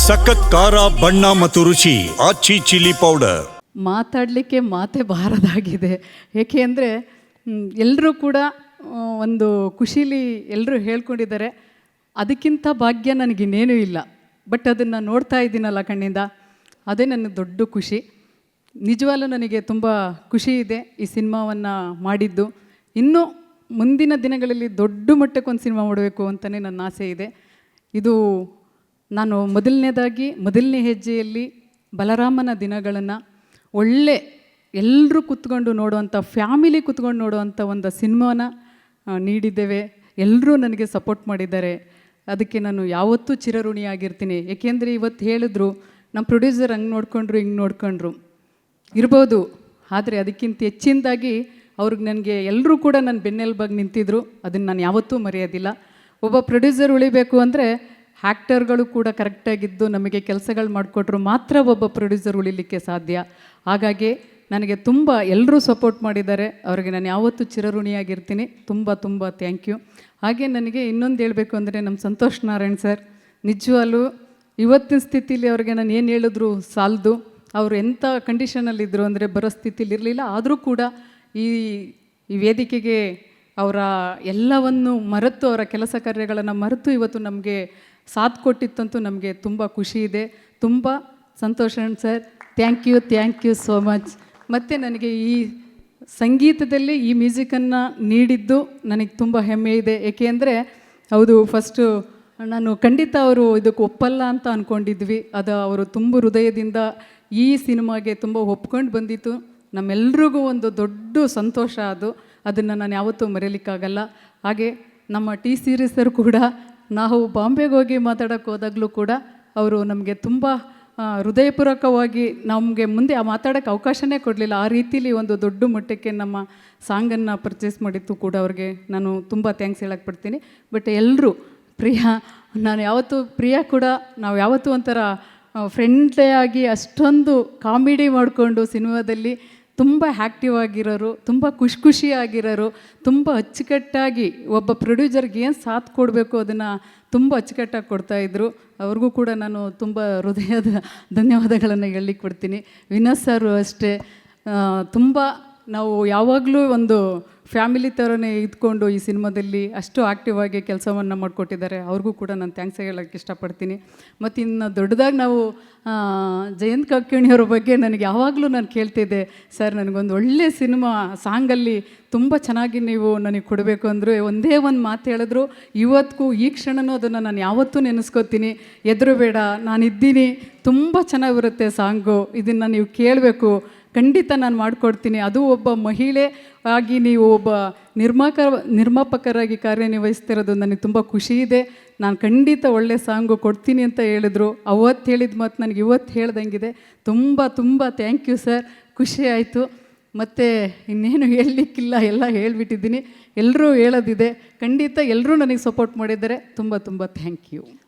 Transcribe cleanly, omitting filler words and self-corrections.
ಸಖತ್ ಖಾರ ಬಣ್ಣ ಮತ್ತು ರುಚಿ ಆಚಿ ಚಿಲ್ಲಿ ಪೌಡರ್. ಮಾತಾಡಲಿಕ್ಕೆ ಮಾತೇ ಬಾರದಾಗಿದೆ. ಏಕೆ ಅಂದರೆ ಎಲ್ಲರೂ ಕೂಡ ಒಂದು ಖುಷೀಲಿ ಎಲ್ಲರೂ ಹೇಳ್ಕೊಂಡಿದ್ದಾರೆ. ಅದಕ್ಕಿಂತ ಭಾಗ್ಯ ನನಗಿನ್ನೇನೂ ಇಲ್ಲ. ಬಟ್ ಅದನ್ನು ನೋಡ್ತಾ ಇದ್ದೀನಲ್ಲ ಕಣ್ಣಿಂದ, ಅದೇ ನನ್ನ ದೊಡ್ಡ ಖುಷಿ. ನಿಜವಾಗ್ಲೂ ನನಗೆ ತುಂಬ ಖುಷಿ ಇದೆ ಈ ಸಿನಿಮಾವನ್ನು ಮಾಡಿದ್ದು. ಇನ್ನೂ ಮುಂದಿನ ದಿನಗಳಲ್ಲಿ ದೊಡ್ಡ ಮಟ್ಟಕ್ಕೊಂದು ಸಿನಿಮಾ ಮಾಡಬೇಕು ಅಂತಲೇ ನನ್ನ ಆಸೆ ಇದೆ. ಇದು ನಾನು ಮೊದಲನೇ ಹೆಜ್ಜೆಯಲ್ಲಿ ಬಲರಾಮನ ದಿನಗಳನ್ನು ಒಳ್ಳೆ ಎಲ್ಲರೂ ಕೂತ್ಕೊಂಡು ನೋಡುವಂಥ, ಫ್ಯಾಮಿಲಿ ಕೂತ್ಕೊಂಡು ನೋಡುವಂಥ ಒಂದು ಸಿನಿಮಾನ ನೀಡಿದ್ದೇವೆ. ಎಲ್ಲರೂ ನನಗೆ ಸಪೋರ್ಟ್ ಮಾಡಿದ್ದಾರೆ. ಅದಕ್ಕೆ ನಾನು ಯಾವತ್ತೂ ಚಿರಋಣಿಯಾಗಿರ್ತೀನಿ. ಏಕೆಂದರೆ ಇವತ್ತು ಹೇಳಿದ್ರು ನಮ್ಮ ಪ್ರೊಡ್ಯೂಸರ್ ಹಂಗೆ ನೋಡ್ಕೊಂಡ್ರು ಹಿಂಗೆ ನೋಡ್ಕೊಂಡ್ರು ಇರ್ಬೋದು, ಆದರೆ ಅದಕ್ಕಿಂತ ಹೆಚ್ಚಿನದಾಗಿ ಅವ್ರಿಗೆ ನನಗೆ ಎಲ್ಲರೂ ಕೂಡ ನನ್ನ ಬೆನ್ನೆಲುಬಾಗಿ ನಿಂತಿದ್ರು. ಅದನ್ನು ನಾನು ಯಾವತ್ತೂ ಮರೆಯೋದಿಲ್ಲ. ಒಬ್ಬ ಪ್ರೊಡ್ಯೂಸರ್ ಉಳಿಬೇಕು ಅಂದರೆ ಆ್ಯಕ್ಟರ್ಗಳು ಕೂಡ ಕರೆಕ್ಟಾಗಿದ್ದು ನಮಗೆ ಕೆಲಸಗಳು ಮಾಡಿಕೊಟ್ರು ಮಾತ್ರ ಒಬ್ಬ ಪ್ರೊಡ್ಯೂಸರ್ ಉಳಿಲಿಕ್ಕೆ ಸಾಧ್ಯ. ಹಾಗಾಗಿ ನನಗೆ ತುಂಬ ಎಲ್ಲರೂ ಸಪೋರ್ಟ್ ಮಾಡಿದ್ದಾರೆ. ಅವರಿಗೆ ನಾನು ಯಾವತ್ತೂ ಚಿರಋಣಿಯಾಗಿರ್ತೀನಿ. ತುಂಬ ತುಂಬ ಥ್ಯಾಂಕ್ ಯು. ಹಾಗೆ ನನಗೆ ಇನ್ನೊಂದು ಹೇಳಬೇಕು ಅಂದರೆ ನಮ್ಮ ಸಂತೋಷ್ ನಾರಾಯಣ್ ಸರ್, ನಿಜವಾಗ್ಲೂ ಇವತ್ತಿನ ಸ್ಥಿತಿಲಿ ಅವ್ರಿಗೆ ನಾನು ಏನು ಹೇಳಿದ್ರು ಸಾಲದು. ಅವರು ಎಂಥ ಕಂಡೀಷನಲ್ಲಿದ್ದರು ಅಂದರೆ ಬರೋ ಸ್ಥಿತಿಲಿ ಇರಲಿಲ್ಲ. ಆದರೂ ಕೂಡ ಈ ವೇದಿಕೆಗೆ ಅವರ ಎಲ್ಲವನ್ನು ಮರೆತು, ಅವರ ಕೆಲಸ ಕಾರ್ಯಗಳನ್ನು ಮರೆತು ಇವತ್ತು ನಮಗೆ ಸಾಥ್ ಕೊಟ್ಟಿತ್ತಂತೂ ನಮಗೆ ತುಂಬ ಖುಷಿ ಇದೆ. ತುಂಬ ಸಂತೋಷ್ sir, thank you so much. ಮತ್ತು ನನಗೆ ಈ ಸಂಗೀತದಲ್ಲಿ ಈ ಮ್ಯೂಸಿಕನ್ನು ನೀಡಿದ್ದು ನನಗೆ ತುಂಬ ಹೆಮ್ಮೆ ಇದೆ. ಏಕೆ ಅಂದರೆ ಹೌದು, ಫಸ್ಟು ನಾನು ಖಂಡಿತ ಅವರು ಇದಕ್ಕೆ ಒಪ್ಪಲ್ಲ ಅಂತ ಅಂದ್ಕೊಂಡಿದ್ವಿ. ಅದು ಅವರು ತುಂಬ ಹೃದಯದಿಂದ ಈ ಸಿನಿಮಾಗೆ ತುಂಬ ಒಪ್ಕೊಂಡು ಬಂದಿತ್ತು. ನಮ್ಮೆಲ್ರಿಗೂ ಒಂದು ದೊಡ್ಡ ಸಂತೋಷ ಅದು. ಅದನ್ನು ನಾನು ಯಾವತ್ತೂ ಮರೆಯಲಿಕ್ಕಾಗಲ್ಲ. ಹಾಗೆ ನಮ್ಮ ಟಿ ಸೀರೀಸರು ಕೂಡ ನಾವು ಬಾಂಬೆಗೆ ಹೋಗಿ ಮಾತಾಡೋಕ್ಕೆ ಹೋದಾಗಲೂ ಕೂಡ ಅವರು ನಮಗೆ ತುಂಬ ಹೃದಯಪೂರ್ವಕವಾಗಿ ನಮಗೆ ಮುಂದೆ ಮಾತಾಡೋಕ್ಕೆ ಅವಕಾಶನೇ ಕೊಡಲಿಲ್ಲ. ಆ ರೀತಿಲಿ ಒಂದು ದೊಡ್ಡ ಮಟ್ಟಕ್ಕೆ ನಮ್ಮ ಸಾಂಗನ್ನು ಪರ್ಚೇಸ್ ಮಾಡಿತ್ತು ಕೂಡ ಅವ್ರಿಗೆ ನಾನು ತುಂಬ ಥ್ಯಾಂಕ್ಸ್ ಹೇಳಕ್ಕೆ ಪಡ್ತೀನಿ. ಬಟ್ ಎಲ್ಲರೂ ಪ್ರಿಯಾ ಕೂಡ ನಾವು ಯಾವತ್ತೂ ಒಂಥರ ಫ್ರೆಂಡ್ಲೇ ಆಗಿ ಅಷ್ಟೊಂದು ಕಾಮಿಡಿ ಮಾಡಿಕೊಂಡು ಸಿನಿಮಾದಲ್ಲಿ ತುಂಬ ಆ್ಯಕ್ಟಿವ್ ಆಗಿರೋರು, ತುಂಬ ಖುಷಿಯಾಗಿರೋರು, ತುಂಬ ಅಚ್ಚುಕಟ್ಟಾಗಿ ಒಬ್ಬ ಪ್ರೊಡ್ಯೂಸರ್ಗೆ ಏನು ಸಾಥ್ ಕೊಡಬೇಕು ಅದನ್ನು ತುಂಬ ಅಚ್ಚುಕಟ್ಟಾಗಿ ಕೊಡ್ತಾಯಿದ್ರು. ಅವ್ರಿಗೂ ಕೂಡ ನಾನು ತುಂಬ ಹೃದಯದ ಧನ್ಯವಾದಗಳನ್ನು ಹೇಳಲಿಕ್ಕೆ ಕೊಡ್ತೀನಿ. ವಿನೋದ್ ಸರ್ ಅಷ್ಟೇ, ತುಂಬ ನಾವು ಯಾವಾಗಲೂ ಒಂದು ಫ್ಯಾಮಿಲಿ ಥರನೇ ಇದ್ಕೊಂಡು ಈ ಸಿನಿಮಾದಲ್ಲಿ ಅಷ್ಟು ಆ್ಯಕ್ಟಿವ್ ಆಗಿ ಕೆಲಸವನ್ನು ಮಾಡಿಕೊಟ್ಟಿದ್ದಾರೆ. ಅವ್ರಿಗೂ ಕೂಡ ನಾನು ಥ್ಯಾಂಕ್ಸ್ ಹೇಳೋಕ್ಕೆ ಇಷ್ಟಪಡ್ತೀನಿ. ಮತ್ತು ಇನ್ನು ದೊಡ್ಡದಾಗಿ ನಾವು ಜಯಂತ್ ಕಾಕಿಣಿಯವ್ರ ಬಗ್ಗೆ ನನಗೆ ಯಾವಾಗಲೂ ನಾನು ಕೇಳ್ತಿದ್ದೆ, ಸರ್ ನನಗೊಂದು ಒಳ್ಳೆ ಸಿನಿಮಾ ಸಾಂಗಲ್ಲಿ ತುಂಬ ಚೆನ್ನಾಗಿ ನೀವು ನನಗೆ ಕೊಡಬೇಕು ಅಂದರು. ಒಂದೇ ಒಂದು ಮಾತು ಹೇಳಿದ್ರು, ಇವತ್ತಿಗೂ ಈ ಕ್ಷಣನೂ ಅದನ್ನು ನಾನು ಯಾವತ್ತೂ ನೆನೆಸ್ಕೋತೀನಿ. ಹೆದರಬೇಡ, ನಾನಿದ್ದೀನಿ, ತುಂಬ ಚೆನ್ನಾಗಿ ಬರುತ್ತೆ ಸಾಂಗು, ಇದನ್ನು ನೀವು ಕೇಳಬೇಕು, ಖಂಡಿತ ನಾನು ಮಾಡಿಕೊಡ್ತೀನಿ. ಅದು ಒಬ್ಬ ಮಹಿಳೆ ಆಗಿ ನೀವು ಒಬ್ಬ ನಿರ್ಮಾಪಕರಾಗಿ ಕಾರ್ಯನಿರ್ವಹಿಸ್ತಿರೋದು ನನಗೆ ತುಂಬ ಖುಷಿ ಇದೆ. ನಾನು ಖಂಡಿತ ಒಳ್ಳೆ ಸಾಂಗು ಕೊಡ್ತೀನಿ ಅಂತ ಹೇಳಿದರು. ಅವತ್ತು ಹೇಳಿದ ಮಾತು ನನಗೆ ಇವತ್ತು ಹೇಳ್ದಂಗಿದೆ. ತುಂಬ ತುಂಬ ಥ್ಯಾಂಕ್ ಯು ಸರ್, ಖುಷಿ ಆಯಿತು. ಮತ್ತು ಇನ್ನೇನು ಹೇಳಲಿಕ್ಕಿಲ್ಲ, ಎಲ್ಲ ಹೇಳಿಬಿಟ್ಟಿದ್ದೀನಿ. ಎಲ್ಲರೂ ಹೇಳೋದಿದೆ. ಖಂಡಿತ ಎಲ್ಲರೂ ನನಗೆ ಸಪೋರ್ಟ್ ಮಾಡಿದ್ದಾರೆ. ತುಂಬ ತುಂಬ ಥ್ಯಾಂಕ್ ಯು.